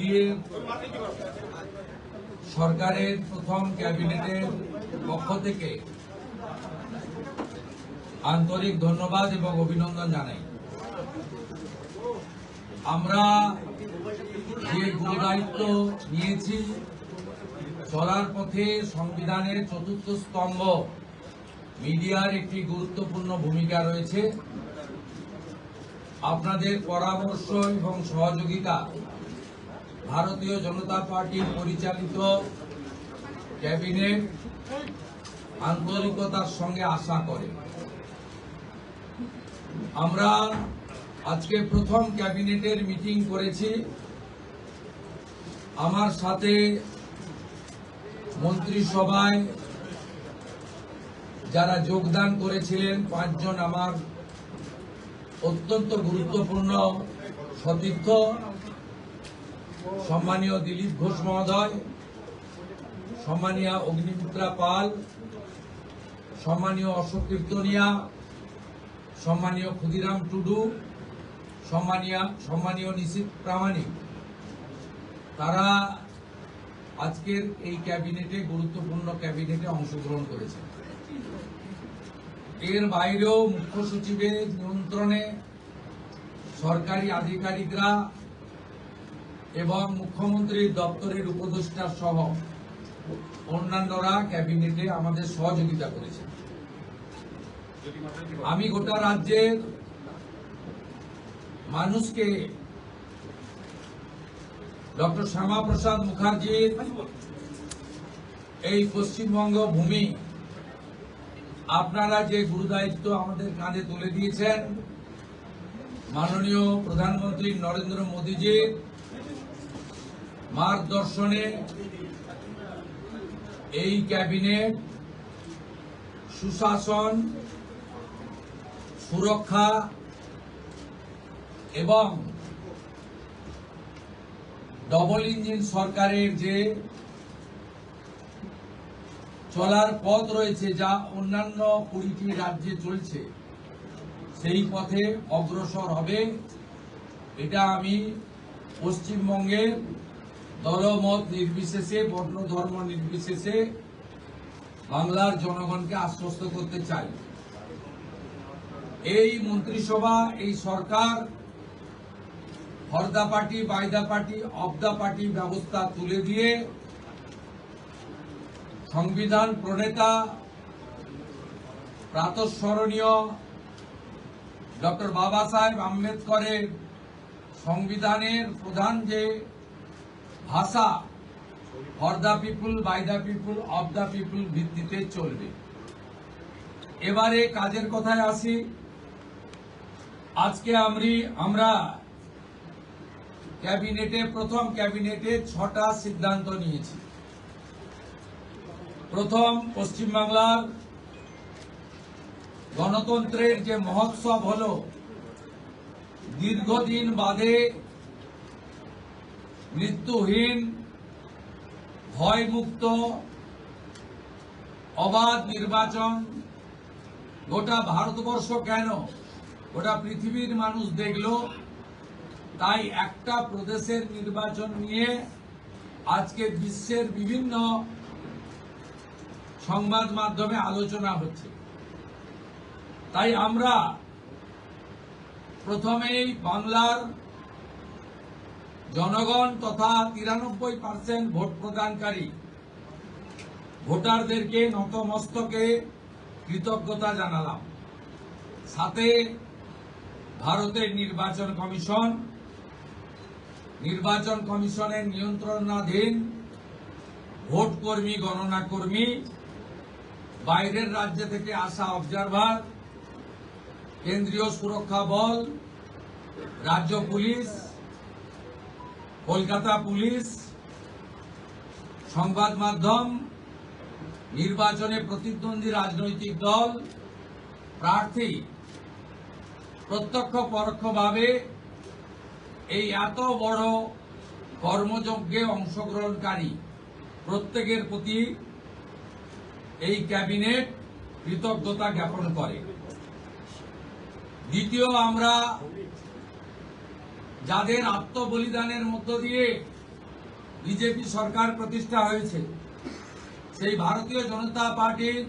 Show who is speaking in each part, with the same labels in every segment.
Speaker 1: UPA সরকারের প্রথম ক্যাবিনেটের পক্ষ থেকে আন্তরিক ধন্যবাদ এবং অভিনন্দন জানাই। আমরা যে গুরুদায়িত্ব নিয়েছি, চলার পথে সংবিধানের চতুর্থ স্তম্ভ মিডিয়ার একটি গুরুত্বপূর্ণ ভূমিকা রয়েছে। আপনাদের পরামর্শ এবং সহযোগিতা ভারতীয় জনতা পার্টির পরিচালিত ক্যাবিনেট আন্তরিকতার সঙ্গে আশা করে। আমরা আজকে প্রথম ক্যাবিনেটের মিটিং করেছি। আমার সাথে মন্ত্রিসভায় যারা যোগদান করেছিলেন 5 জন আমার অত্যন্ত গুরুত্বপূর্ণ সতীর্থ, সম্মানীয় দিলীপ ঘোষ মহোদয়, সম্মানীয় অগ্নিমিত্রা পাল, সম্মানীয় অশোক কীর্তনিয়া, সম্মানীয় ক্ষুদিরাম টুডু, সম্মানীয় নিশীথ প্রামাণিক, তারা আজকের এই ক্যাবিনেটে গুরুত্বপূর্ণ ক্যাবিনেটে অংশগ্রহণ করেছে। এর বাইরেও মুখ্য সচিবের নিয়ন্ত্রণে সরকারি আধিকারিকরা এবং মুখ্যমন্ত্রীর দপ্তরের উপদেষ্টা সহ অন্যান্যরা ক্যাবিনেটে আমাদের সহযোগিতা করেছে। আমি গোটা রাজ্যের মানুষকে ডক্টর শ্যামাপ্রসাদ মুখার্জির এই পশ্চিমবঙ্গ ভূমি আপনারা যে গুরুদায়িত্ব আমাদের কাঁধে তুলে দিয়েছেন, মাননীয় প্রধানমন্ত্রী নরেন্দ্র মোদীজির মার্গদর্শনে এই ক্যাবিনেট সুশাসন, সুরক্ষা এবং ডবল ইঞ্জিন সরকারের যে চলার পথ রয়েছে, যা অন্যান্য 20টি রাজ্যে চলছে, সেই পথে অগ্রসর হবে। এটা আমি পশ্চিমবঙ্গের দলমত নির্বিশেষে, বর্ণ ধর্ম নির্বিশেষে বাংলার জনগণকে আশ্বস্ত করতে চাই। এই মন্ত্রিসভা, এই সরকার for the party, by the party, of the party ব্যবস্থা তুলে দিয়ে সংবিধান প্রণেতা প্রাতঃস্মরণীয় ডক্টর বাবা সাহেব আম্বেদকরের সংবিধানের প্রধান যে ভাষা for the people, by the people, of the people ভিত্তিতে চলবে। এবারে কাজের কথায় আসি। আজকে আমরা ক্যাবিনেটে, প্রথম ক্যাবিনেটে 6টা সিদ্ধান্ত নিয়েছি। প্রথম, পশ্চিমবাংলার গণতন্ত্রের যে মহোৎসব হলো, দীর্ঘদিন বাদে মৃত্যুহীন, ভয়মুক্ত, অবাধ নির্বাচন গোটা ভারতবর্ষ কেন, গোটা পৃথিবীর মানুষ দেখল। তাই একটা প্রদেশের নির্বাচন নিয়ে আজকে বিশ্বের বিভিন্ন সংবাদ মাধ্যমে আলোচনা হচ্ছে। তাই আমরা প্রথমেই বাংলার জনগণ তথা 93% ভোট প্রদানকারী ভোটারদেরকে নতমস্তকে কৃতজ্ঞতা জানালাম। সাথে ভারতের নির্বাচন কমিশনের নিয়ন্ত্রণাধীন ভোট কর্মী, গণনা কর্মী, বাইরের রাজ্য থেকে আসা অবজারভার, কেন্দ্রীয় সুরক্ষা বল, রাজ্য পুলিশ, কলকাতা পুলিশ, সংবাদ মাধ্যম, নির্বাচনে প্রতিদ্বন্দ্বী রাজনৈতিক দল, প্রার্থী প্রত্যক্ষ পরোক্ষভাবে এই এত বড় কর্মযজ্ঞে অংশগ্রহণকারী প্রত্যেকের প্রতি এই ক্যাবিনেট কৃতজ্ঞতা জ্ঞাপন করে। দ্বিতীয়, আমরা যাদের আত্মবলিদানের মধ্য দিয়ে বিজেপি সরকার প্রতিষ্ঠা হয়েছে, সেই ভারতীয় জনতা পার্টির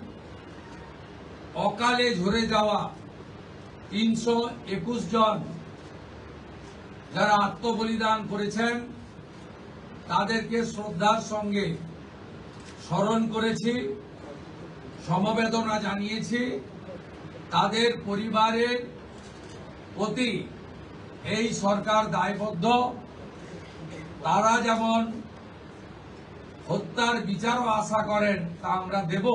Speaker 1: অকালে ঝরে যাওয়া 321 জন যারা আত্মবলিদান করেছেন তাদেরকে শ্রদ্ধার সঙ্গে স্মরণ করেছি, সমবেদনা জানিয়েছি। তাদের পরিবারের প্রতি এই সরকার দায়বদ্ধ। তারা যেমন হত্যার বিচারও আশা করেন তা আমরা দেব,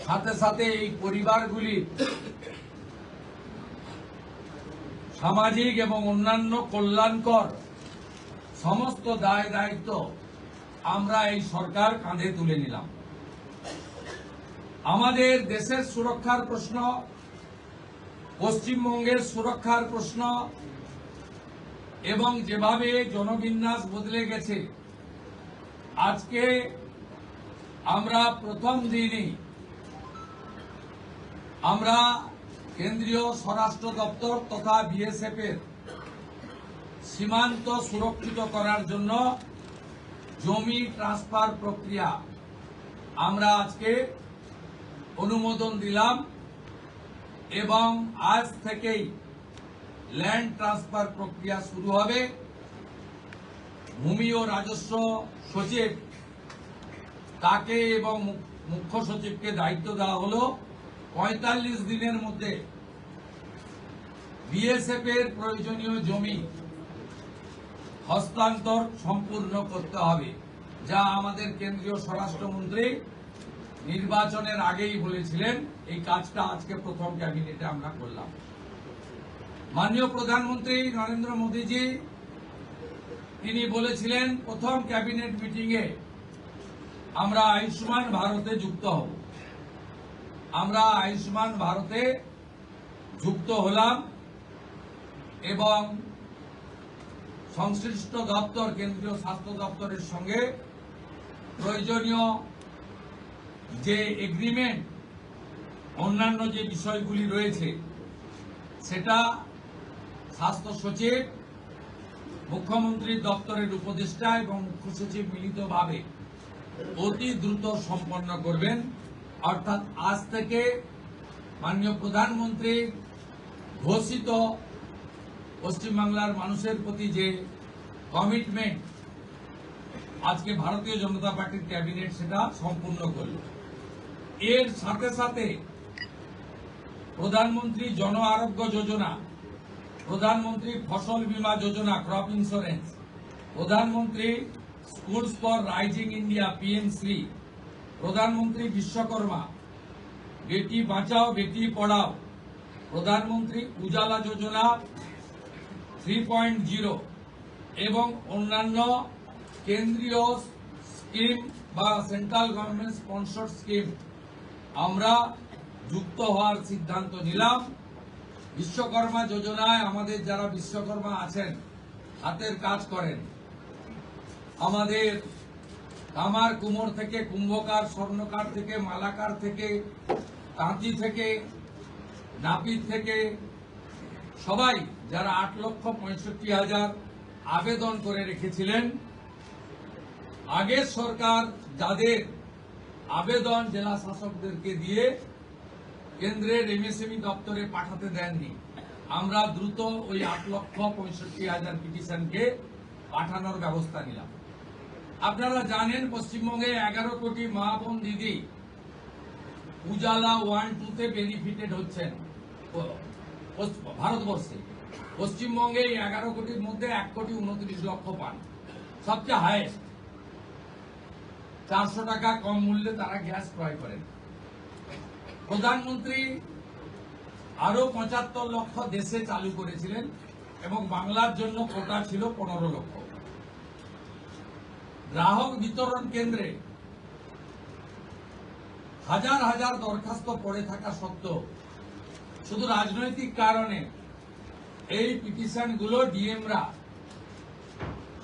Speaker 1: সাথে সাথে এই পরিবারগুলি সামাজিক এবং অন্যান্য কল্যাণকর সমস্ত দায় দায়িত্ব আমরা এই সরকার কাঁধে তুলে নিলাম। আমাদের দেশের সুরক্ষার প্রশ্ন, পশ্চিমবঙ্গের সুরক্ষার প্রশ্ন এবং যেভাবে জনবিন্যাস বদলে গেছে, আজকে আমরা প্রথম দিনই আমরা কেন্দ্রীয় স্বরাষ্ট্র দপ্তর তথা বিএসএফ এর সীমান্ত সুরক্ষিত করার জন্য জমি ট্রান্সফার প্রক্রিয়া আমরা আজকে অনুমোদন দিলাম এবং আজ থেকেই ল্যান্ড ট্রান্সফার প্রক্রিয়া শুরু হবে। ভূমি ও রাজস্ব সচিব তাকে এবং মুখ্য সচিবকে দায়িত্ব দেওয়া হলো 45 দিনের মধ্যে বিএসএফ এর প্রয়োজনীয় জমি হস্তান্তর সম্পূর্ণ করতে হবে, যা আমাদের কেন্দ্রীয় স্বরাষ্ট্রমন্ত্রী নির্বাচনের আগেই বলেছিলেন। এই কাজটা আজকে প্রথম ক্যাবিনেটে আমরা করলাম। মাননীয় প্রধানমন্ত্রী নরেন্দ্র মোদীজি তিনি বলেছিলেন প্রথম ক্যাবিনেট মিটিংয়ে আমরা আয়ুষ্মান ভারতে যুক্ত হব। আমরা আয়ুষ্মান ভারতে যুক্ত হলাম এবং সংশ্লিষ্ট দপ্তর কেন্দ্রীয় স্বাস্থ্য দপ্তরের সঙ্গে প্রয়োজনীয় যে এগ্রিমেন্ট অন্যান্য যে বিষয়গুলি রয়েছে সেটা স্বাস্থ্য সচিব, মুখ্যমন্ত্রীর দপ্তরের উপদেষ্টা এবং মুখ্য সচিব মিলিতভাবে অতি দ্রুত সম্পন্ন করবেন। অর্থাৎ আজ থেকে মাননীয় প্রধানমন্ত্রী ঘোষিত পশ্চিমবাংলার মানুষের প্রতি যে কমিটমেন্ট আজকে ভারতীয় জনতা পার্টির ক্যাবিনেট সেটা সম্পূর্ণ করল। এর সাথে সাথে প্রধানমন্ত্রী জন আরোগ্য যোজনা, প্রধানমন্ত্রী ফসল বীমা যোজনা ক্রপ ইন্স্যুরেন্স, প্রধানমন্ত্রী স্কুলস ফর রাইজিং ইন্ডিয়া পিএমশ্রী, প্রধানমন্ত্রী বিশ্বকর্মা, বেটি বাঁচাও বেটি পড়াও, প্রধানমন্ত্রী উজালা যোজনা 3.0 এবং অন্যান্য কেন্দ্রীয় স্কিম বা সেন্ট্রাল গভর্নমেন্ট স্পন্সর স্কিম আমরা যুক্ত হওয়ার সিদ্ধান্ত নিলাম। বিশ্বকর্মা যোজনায় আমাদের যারা বিশ্বকর্মা আছেন, হাতের কাজ করেন, আমাদের কামার কুমোর থেকে কুম্ভকার, স্বর্ণকার থেকে মালাকার থেকে তাঁতি থেকে নাপিত থেকে সবাই যারা 8,65,000 আবেদন করে রেখেছিলেন, আগের সরকার যাদের আবেদন জেলা শাসকদেরকে দিয়ে কেন্দ্রের এমএসএমই দপ্তরে পাঠাতে দেননি, আমরা দ্রুত ওই 8,65,000 পিটিশনকে পাঠানোর ব্যবস্থা নিলাম। আপনারা জানেন পশ্চিমবঙ্গে 11 কোটি মা বোন দিদি উজালা 1-2 বেনিফিটেড হচ্ছেন ভারতবর্ষে। পশ্চিমবঙ্গে 11 কোটির মধ্যে 1,29,00,000 পান, সবচেয়ে হাইয়েস্ট। 400 টাকা কম মূল্যে তারা গ্যাস ক্রয় করেন। প্রধানমন্ত্রী আরো 75 লক্ষ দেশে চালু করেছিলেন এবং বাংলার জন্য কোটা ছিল 15 লক্ষ। গ্রাহক বিতরণ কেন্দ্রে হাজার হাজার দরখাস্ত পড়ে থাকা সত্ত্বেও শুধু রাজনৈতিক কারণে এই পিটিশনগুলো ডিএমরা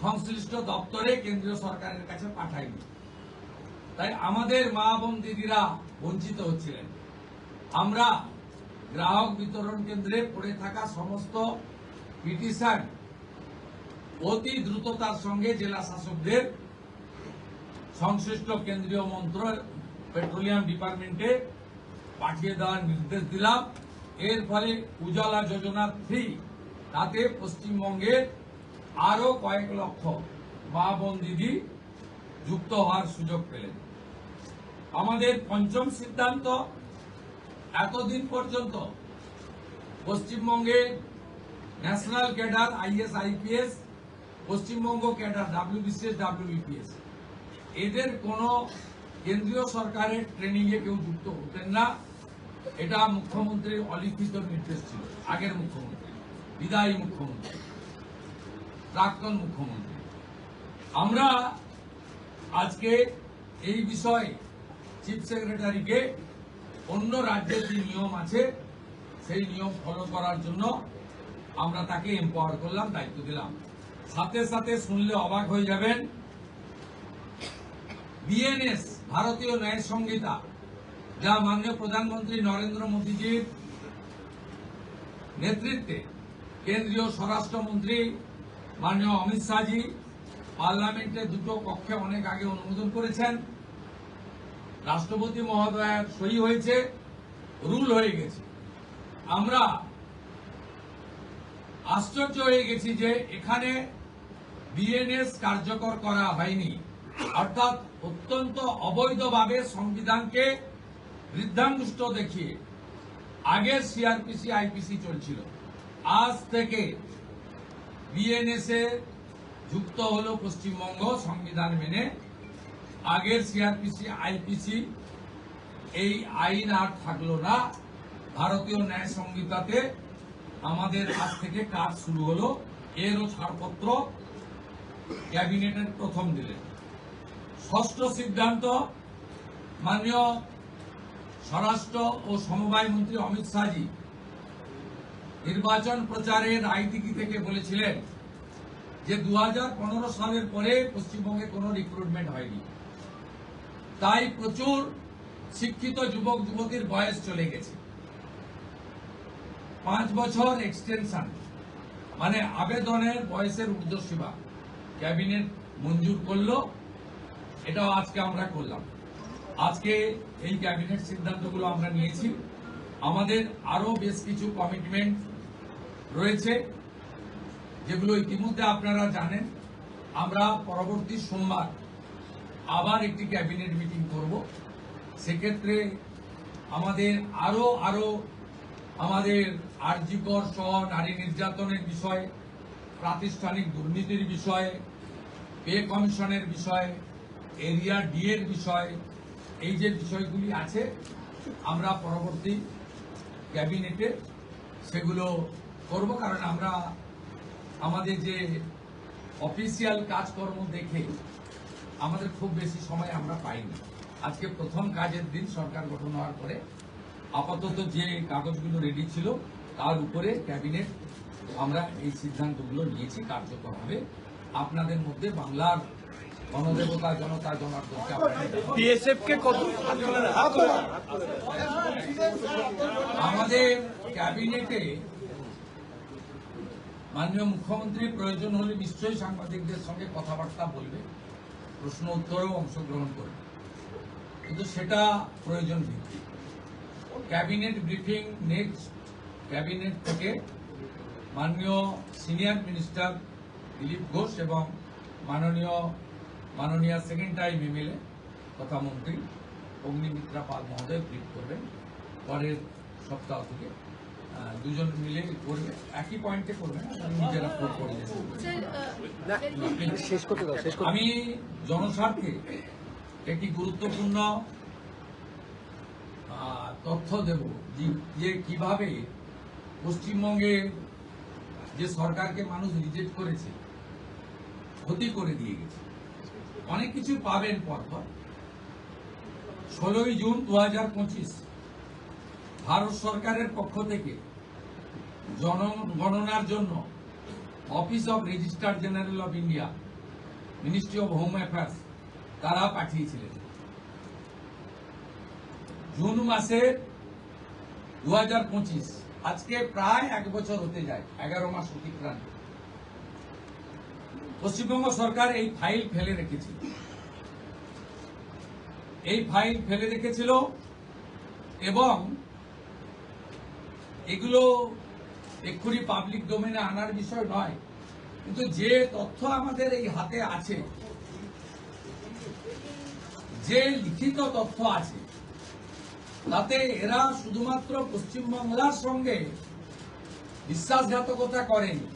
Speaker 1: সংশ্লিষ্ট দপ্তরে কেন্দ্রীয় সরকারের কাছে পাঠায়নি। তাই আমাদের মা বোন দিদিরা বঞ্চিত হচ্ছিলেন। আমরা গ্রাহক বিতরণ কেন্দ্রে পড়ে থাকা সমস্ত পিটিশন অতি দ্রুততার সঙ্গে জেলা শাসকদের সংশ্লিষ্ট কেন্দ্রীয় পেট্রোলিয়াম ডিপার্টমেন্টে পাঠিয়ে দেওয়ার নির্দেশ দিলাম। এর ফলে উজালা যোজনা 3 তাতে পশ্চিমবঙ্গের আরো কয়েক লক্ষ মা বোন দিদি যুক্ত হওয়ার সুযোগ পেলেন। আমাদের পঞ্চম সিদ্ধান্ত, এতদিন পর্যন্ত পশ্চিমবঙ্গে national cadre is IPS, Paschimbanga cadre WBCS WBPS, এদের কোন কেন্দ্রীয় সরকারের ট্রেনিং এ কেউ যুক্ত হতেন না। এটা মুখ্যমন্ত্রীর অলিখিত নির্দেশ ছিল। আগের মুখ্যমন্ত্রী, বিদায়ী মুখ্যমন্ত্রী, প্রাক্তন মুখ্যমন্ত্রী। আমরা আজকে এই বিষয়ে চিফ সেক্রেটারিকে অন্য রাজ্যের যে নিয়ম আছে সেই নিয়ম ফলো করার জন্য আমরা তাকে এম্পাওয়ার করলাম, দায়িত্ব দিলাম। সাথে সাথে শুনলে অবাক হয়ে যাবেন, বিএনএস ভারতীয় ন্যায় সংহিতা, যা মাননীয় প্রধানমন্ত্রী নরেন্দ্র মোদীজির নেতৃত্বে কেন্দ্রীয় স্বরাষ্ট্রমন্ত্রী মাননীয় অমিত শাহজি পার্লামেন্টে দুটো কক্ষে অনেক আগে অনুমোদন করেছেন, রাষ্ট্রপতি মহোদয়ের সই হয়েছে, রুল হয়ে গেছে। আমরা আশ্চর্য হয়ে গেছি যে এখানে বিএনএস কার্যকর করা হয়নি, অর্থাৎ অত্যন্ত অবৈধভাবে সংবিধানকে বৃদ্ধাঙ্গুষ্ঠ দেখিয়ে আগের সিআরপিসি আইপিসি চলছিল। আজ থেকে বিএনএস এ যুক্ত হলো পশ্চিমবঙ্গ সংবিধান মেনে। আগের সিআরপিসি আইপিসি এই আইন আর থাকলো না। ভারতীয় ন্যায় সংহিতাতে আমাদের আজ থেকে কাজ শুরু হলো। এরও ছাড়পত্র ক্যাবিনেটের প্রথম দিলেন। ষষ্ঠ সিদ্ধান্ত, মাননীয় স্বরাষ্ট্র ও সমবায় মন্ত্রী অমিত শাহজি নির্বাচন প্রচারের আইটিকি থেকে বলেছিলেন যে 2015 সালের পরে পশ্চিমবঙ্গে কোনো রিক্রুটমেন্ট হয়নি, তাই প্রচুর শিক্ষিত যুবক যুবতীর বয়স চলে গেছে। 5 বছর এক্সটেনশন, মানে আবেদনের বয়সের ঊর্ধ্বসীমা ক্যাবিনেট মঞ্জুর করলো। এটাও আজকে আমরা করলাম। আজকে এই ক্যাবিনেট সিদ্ধান্তগুলো আমরা নিয়েছি। আমাদের আরো বেশ কিছু কমিটমেন্ট রয়েছে, যেগুলো ইতিমধ্যে আপনারা জানেন। আমরা পরবর্তী সোমবার আবার একটি ক্যাবিনেট মিটিং করব। সেক্ষেত্রে আমাদের আরো আমাদের আরজিকর সহ নারী নির্যাতনের বিষয়ে, প্রাতিষ্ঠানিক দুর্নীতির বিষয়ে, পে কমিশনের বিষয়ে, এরিয়া ডি এর বিষয়, এই যে বিষয়গুলি আছে আমরা পরবর্তী ক্যাবিনেটে সেগুলো করব। কারণ আমরা আমাদের যে অফিসিয়াল কাজকর্ম দেখে আমাদের খুব বেশি সময় আমরা পাইনি। আজকে প্রথম কাজের দিন সরকার গঠন হওয়ার পরে আপাতত যে কাগজগুলো রেডি ছিল তার উপরে ক্যাবিনেট আমরা এই সিদ্ধান্তগুলো নিয়েছি, কার্যকর হবে। আপনাদের মধ্যে বাংলার গণদেবতা জনতা জনার্দনকে আমাদের ক্যাবিনেটে মাননীয় মুখ্যমন্ত্রী প্রয়োজন হলে নিশ্চয়ই সাংবাদিকদের সঙ্গে কথাবার্তা বলবে, প্রশ্ন উত্তরেও অংশগ্রহণ করবে, কিন্তু সেটা প্রয়োজন ভিত্তিক। ক্যাবিনেট ব্রিফিং নেক্সট ক্যাবিনেট থেকে মাননীয় সিনিয়র মিনিস্টার দিলীপ ঘোষ এবং মাননীয় সেকেন্ড টাইম এমএলএ তথা মন্ত্রী অগ্নিমিত্রা পাল মহোদয় ব্রিফ করবেন। পরের সপ্তাহ থেকে দুজন মিলে করবে, একই পয়েন্টে করবেন, নিজেরা করে আমি জনস্বার্থে একটি গুরুত্বপূর্ণ তথ্য দেব যে কিভাবে পশ্চিমবঙ্গে যে সরকারকে মানুষ রিজেক্ট করেছে, ক্ষতি করে দিয়ে গেছে, অনেক কিছু পাবেন পরপর। 16 জুন 2025 ভারত সরকারের পক্ষ থেকে জনগণনার জন্য office of registrar general of India, ministry of home affairs তারা পাঠিয়েছিলেন। জুন মাসে 2025, আজকে প্রায় 1 বছর হতে যায়, 11 মাস অতিক্রান্ত। পশ্চিমবঙ্গ সরকার এই ফাইল ফেলে রেখেছিল এবং এগুলো এক্ষুনি পাবলিক ডোমেনে আনার বিষয় নয়, কিন্তু যে তথ্য আমাদের এই হাতে আছে, যে লিখিত তথ্য আছে, তাতে এরা শুধুমাত্র পশ্চিমবাংলার সঙ্গে বিশ্বাসঘাতকতা করেনি,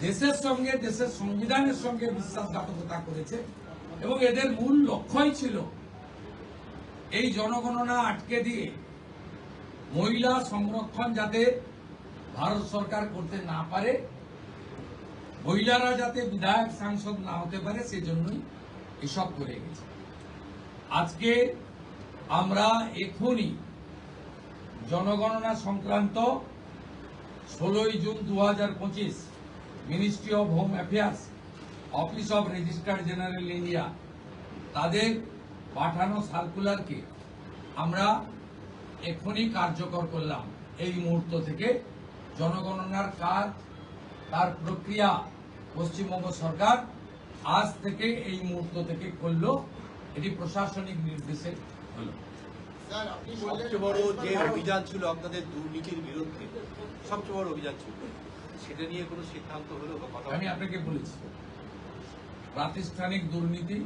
Speaker 1: দেশের সঙ্গে, দেশের সংবিধানের সঙ্গে বিশ্বাসঘাতকতা করেছে এবং এদের মূল লক্ষ্যই ছিল এই জনগণনা আটকে দিয়ে মহিলা সংরক্ষণ যাতে ভারত সরকার করতে না পারে, মহিলারা যাতে বিধায়ক সাংসদ না হতে পারে, সেজন্যই এসব করে গেছে। আজকে আমরা এখনই জনগণনা সংক্রান্ত 16 June 2025 ministry of home affairs, office of registrar general India তাদের পাঠানো সার্কুলারকে আমরা এখনই কার্যকর করলাম। এই মুহূর্ত থেকে জনগণনার কাজ, তার প্রক্রিয়া পশ্চিমবঙ্গ সরকার আজ থেকে এই মুহূর্ত থেকে করলো। এটি প্রশাসনিক নির্দেশে হলো।
Speaker 2: সবচেয়ে বড় যে অভিযান ছিল আপনাদের দুর্নীতির বিরুদ্ধে, সবচেয়ে বড় অভিযান ছিল, সেটা নিয়ে কোনো সিদ্ধান্ত হলো?
Speaker 1: আমি আপনাকে বলেছি, প্রাতিষ্ঠানিক দুর্নীতি,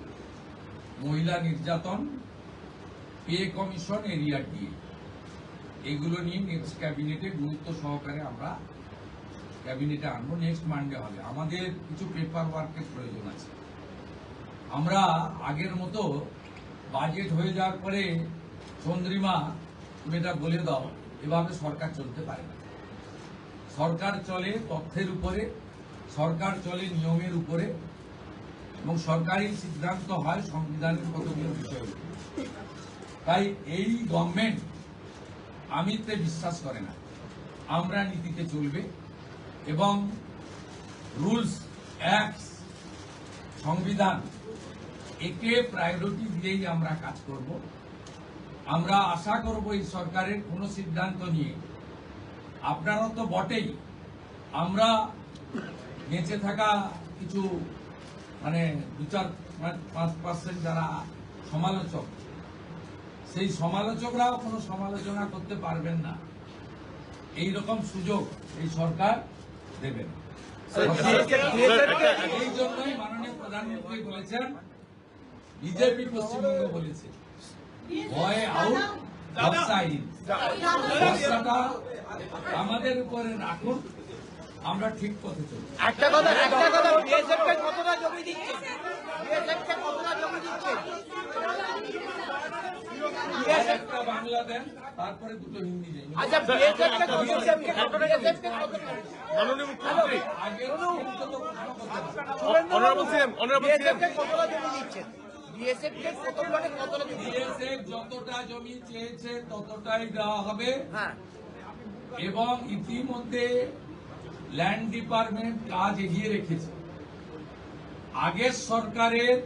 Speaker 1: মহিলা নির্যাতন, পে কমিশন, এরিয়া ডিএ, এগুলো নিয়ে নেক্সট ক্যাবিনেটে গুরুত্ব সহকারে আমরা ক্যাবিনেটে আনবো। নেক্সট মানডে হবে। আমাদের কিছু পেপার ওয়ার্কের প্রয়োজন আছে। আমরা আগের মতো বাজেট হয়ে যাওয়ার পরে চন্দ্রিমা তুমি এটা বলে দাও, এভাবে সরকার চলতে পারে না। সরকার চলে তথ্যের উপরে, সরকার চলে নিয়মের উপরে এবং সরকারি সিদ্ধান্ত হয় সংবিধানের কতগুলো বিষয়ের উপরে। তাই এই গভর্নমেন্ট আমিত্বে বিশ্বাস করে না, আমরা নীতিতে চলবে এবং রুলস, অ্যাক্টস, সংবিধান, একে প্রায়োরিটি দিয়েই আমরা কাজ করব। আমরা আশা করব এই সরকারের কোনো সিদ্ধান্ত নিয়ে, আপনারা তো বটেই, আমরা বেঁচে থাকা কিছু 2-5% যারা সমালোচক, সেই সমালোচকরাও কোনো সমালোচনা করতে পারবেন না, এই রকম সুযোগ এই সরকার দেবেন। এই জন্যই মাননীয় প্রধানমন্ত্রী বলেছেন, বিজেপি পশ্চিমবঙ্গ বলেছে, ভয় আউট, ব্যবসা ইন। ব্যবসাটা আমাদের উপরে রাখুন, আমরা ঠিক পথে চলব।
Speaker 3: একটা কথা বিএসএফ কে কতটা জমি দিচ্ছে? বিএসএফ কে কতটা জমি দিচ্ছে?
Speaker 1: একটা বাংলা দেন, তারপরে দুটো হিন্দি দেন।
Speaker 3: আচ্ছা, বিএসএফ কে কতটা
Speaker 4: মাননীয় মুখ্যমন্ত্রী,
Speaker 1: আগের কিন্তু তো প্রশ্ন করতে পারেন।
Speaker 4: অনারেবল সিএম,
Speaker 3: বিএসএফ কে কতটা জমি দিচ্ছেন? বিএসএফ কে কতটা জমি?
Speaker 1: বিএসএফ যতটা জমি চেয়েছে ততটাই দেওয়া হবে।
Speaker 3: হ্যাঁ,
Speaker 1: এবং ইতিমধ্যে ল্যান্ড ডিপার্টমেন্ট কাজ এগিয়ে রেখেছে। আগের সরকারের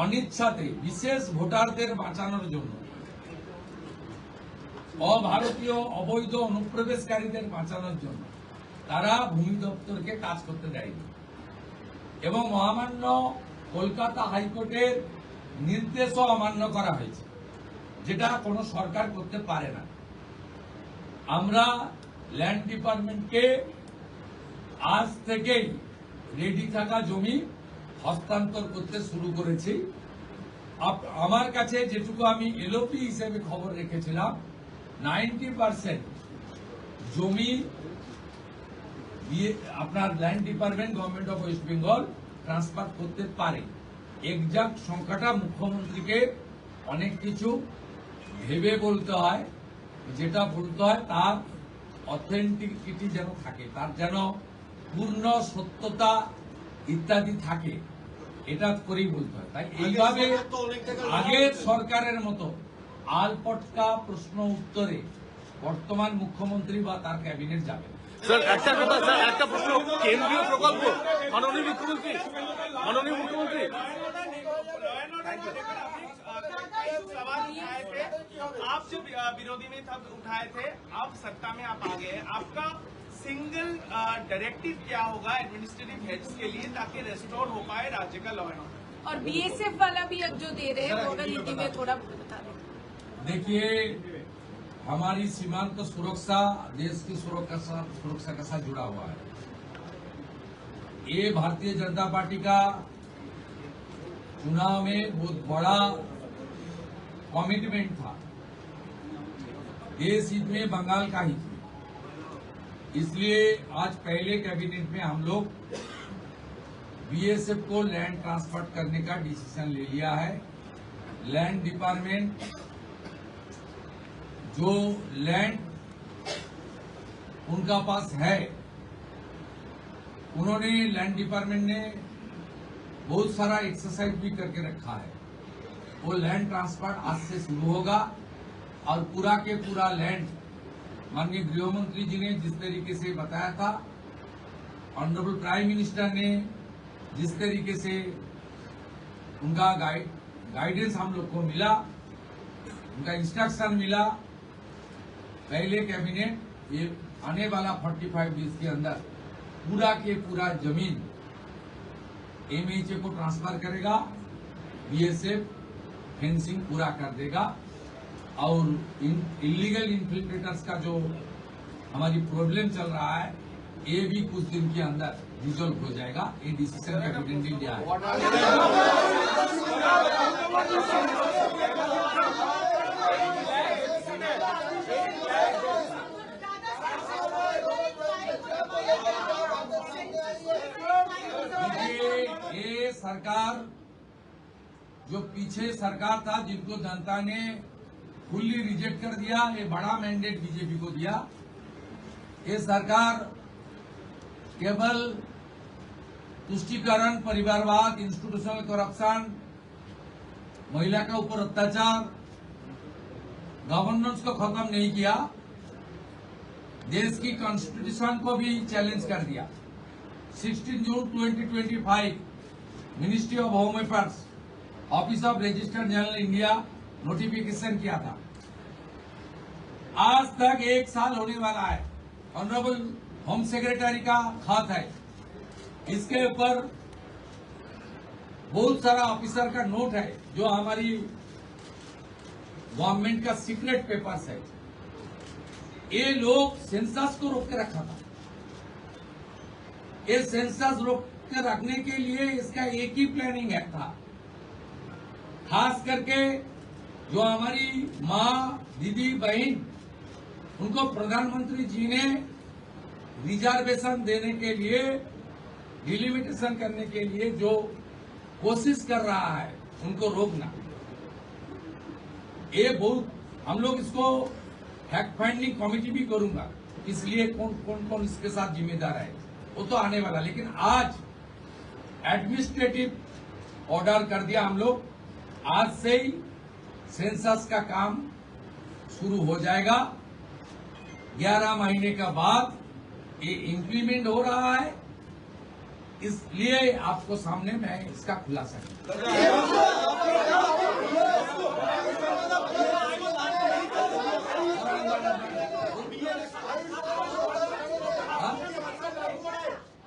Speaker 1: অনিচ্ছাতে বিশেষ ভোটারদের বাঁচানোর জন্য, অভারতীয় অবৈধ অনুপ্রবেশকারীদের বাঁচানোর জন্য তারা ভূমি দপ্তরকে কাজ করতে দেয়নি এবং মহামান্য কলকাতা হাইকোর্টের নির্দেশও অমান্য করা হয়েছে, যেটা কোনো সরকার করতে পারে না। আমরা ল্যান্ড ডিপার্টমেন্টকে আজ থেকেই রেডি থাকা জমি হস্তান্তর করতে শুরু করেছি। আমার কাছে যেটুকু আমি এলওপি হিসেবে খবর রেখেছিলাম, 90% জমি আপনার land department government of West Bengal transfer করতে পারে। এক্সাক্ট সংখ্যাটা মুখ্যমন্ত্রীকে অনেক কিছু ভেবে বলতে হয়, যেটা বলতে হয় তার অথেন্টিকিটি যেন থাকে, তার যেন পূর্ণ সত্যতা ইত্যাদি থাকে, এটা করেই বলতে হয়। তাই এইভাবে আগের সরকারের মতো আলপটকা প্রশ্ন উত্তরে বর্তমান মুখ্যমন্ত্রী বা তার ক্যাবিনেট যাবে।
Speaker 4: স্যার একটা কথা, স্যার একটা প্রশ্ন, কেন্দ্রীয় প্রকল্প, মাননীয় মুখ্যমন্ত্রী,
Speaker 5: आप जो विरोधी में तब उठाए थे, अब सत्ता में आप आ गए, आपका सिंगल डायरेक्टिव क्या होगा एडमिनिस्ट्रेटिव हेड्स के लिए ताकि रेस्टोर हो पाए राज्य का लॉ एंड ऑर्डर?
Speaker 6: और बीएसएफ वाला भी अब जो दे रहे हैं वो अगर नीति में थोड़ा बता दें।
Speaker 1: देखिए, हमारी सीमांत सुरक्षा देश की सुरक्षा के साथ जुड़ा हुआ है। ये भारतीय जनता पार्टी का चुनाव में बहुत बड़ा कमिटमेंट था। देश हित में बंगाल का हित में, इसलिए आज पहले कैबिनेट में हम लोग बीएसएफ को लैंड ट्रांसफर करने का डिसीजन ले लिया है। लैंड डिपार्टमेंट जो लैंड उनका पास है, उन्होंने लैंड डिपार्टमेंट ने बहुत सारा एक्सरसाइज भी करके रखा है। वो लैंड ट्रांसफर आज से शुरू होगा और पूरा के पूरा लैंड माननीय गृह मंत्री जी ने जिस तरीके से बताया था, ऑनरेबल प्राइम मिनिस्टर ने जिस तरीके से उनका गाइडेंस हम लोग को मिला, उनका इंस्ट्रक्शन मिला, पहले कैबिनेट ये आने वाला 45 डेज के अंदर पूरा के पूरा जमीन एमएचए को ट्रांसफर करेगा, बीएसएफ फेंसिंग पूरा कर देगा और इलीगल इन्फिल्ट्रेटर्स का जो हमारी प्रॉब्लम चल रहा है ये भी कुछ दिन के अंदर रिजॉल्व हो जाएगा। ये डिसीजन कैबिनेट ने लिया है। ये सरकार जो पीछे सरकार था जिनको जनता ने फुल्ली रिजेक्ट कर दिया, ये बड़ा मैंडेट बीजेपी को दिया। ये सरकार केवल तुष्टीकरण, परिवारवाद, इंस्टीट्यूशनल करप्शन, महिला के ऊपर अत्याचार, गवर्नेंस को खत्म नहीं किया, देश की कॉन्स्टिट्यूशन को भी चैलेंज कर दिया। 16 जून 2025 ministry of home affairs, office of registered general India notification किया था। आज तक 1 साल होने वाला है। ऑनरेबल होम सेक्रेटरी का खत है, इसके ऊपर बहुत सारा ऑफिसर का नोट है जो हमारी गवर्नमेंट का सीक्रेट पेपर्स है। ये लोग सेंसस को रोक के रखा था। ये सेंसस रोक के रखने के लिए इसका एक ही प्लानिंग है था, खास करके जो हमारी माँ, दीदी, बहन, उनको प्रधानमंत्री जी ने रिजर्वेशन देने के लिए, डिलिमिटेशन करने के लिए जो कोशिश कर रहा है उनको रोकना। ये बहुत हम लोग इसको फैक्ट फाइंडिंग कमेटी भी करूंगा, इसलिए कौन इसके साथ जिम्मेदार है वो तो आने वाला। लेकिन आज एडमिनिस्ट्रेटिव ऑर्डर कर दिया हम लोग, आज से ही सेंसस का काम शुरू हो जाएगा। 11 महीने के बाद ये इम्प्लीमेंट हो रहा है, इसलिए आपको सामने मैं इसका खुलासा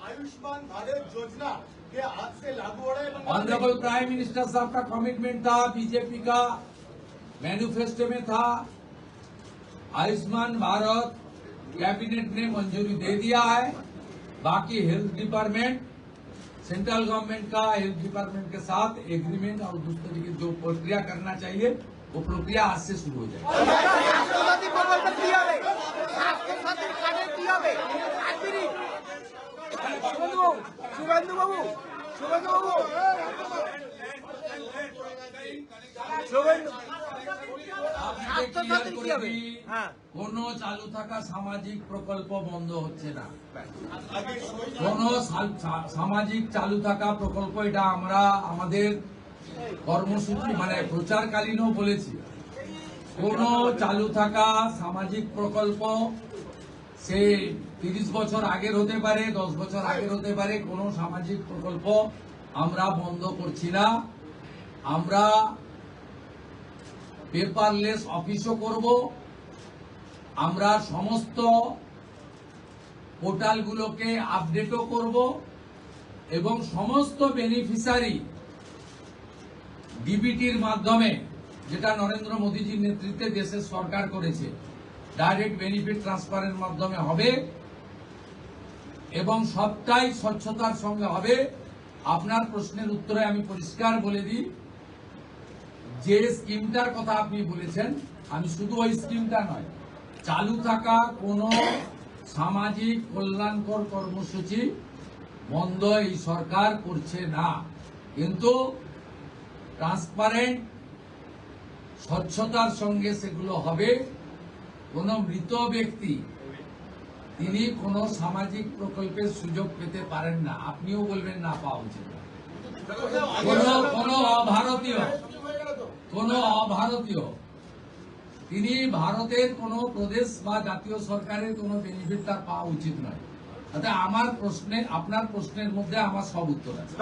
Speaker 7: आयुष्मान भारत योजना के आज से लागू हो रहा है।
Speaker 1: ऑनरेबल प्राइम मिनिस्टर साहब का कमिटमेंट था, बीजेपी का मैनिफेस्टो में था। आयुष्मान भारत कैबिनेट ने मंजूरी दे दिया है। बाकी हेल्थ डिपार्टमेंट, सेंट्रल गवर्नमेंट का हेल्थ डिपार्टमेंट के साथ एग्रीमेंट और दूसरे की जो प्रक्रिया करना चाहिए वो प्रक्रिया आज से शुरू हो जाएगा। কোনো চালু থাকা সামাজিক প্রকল্প বন্ধ হচ্ছে না। কোনো সামাজিক চালু থাকা প্রকল্প এটা আমরা আমাদের কর্মসূচি মানে প্রচারকালীনও বলেছি। কোনো চালু থাকা সামাজিক প্রকল্প সে 30 বছর আগের হতে পারে, 10 বছর আগের হতে পারে, কোনো সামাজিক প্রকল্প আমরা বন্ধ করছি না। আমরা পেপারলেস অফিসও করব। আমরা সমস্ত পোর্টালগুলোকে আপডেটও করব এবং সমস্ত বেনিফিশিয়ারি ডিবিটির মাধ্যমে, যেটা নরেন্দ্র মোদীজির নেতৃত্বে দেশের সরকার করেছে, ডাইরেক্ট বেনিফিট ট্রান্সফারের মাধ্যমে হবে এবং সবটাই স্বচ্ছতার সঙ্গে হবে। আপনার প্রশ্নের উত্তরে আমি পরিষ্কার বলে দিই, যে স্কিমটার কথা আপনি বলেছেন, আমি শুধু ওই স্কিমটা নয়, চালু থাকা কোনো সামাজিক কল্যাণকর কর্মসূচি বন্ধ এই সরকার করছে না, কিন্তু ট্রান্সপারেন্ট স্বচ্ছতার সঙ্গে সেগুলো হবে। কোন মৃত ব্যক্তি তিনি কোনো সামাজিক প্রকল্পের সুযোগ পেতে পারেন না, আপনিও বলবেন না পাওয়া উচিত। কোন অভারতীয় তিনি ভারতের কোন প্রদেশ বা জাতীয় সরকারের কোন বেনিফিট তার পাওয়া উচিত নয়। তাতে আমার প্রশ্নে, আপনার প্রশ্নের মধ্যে আমার সব উত্তর আছে।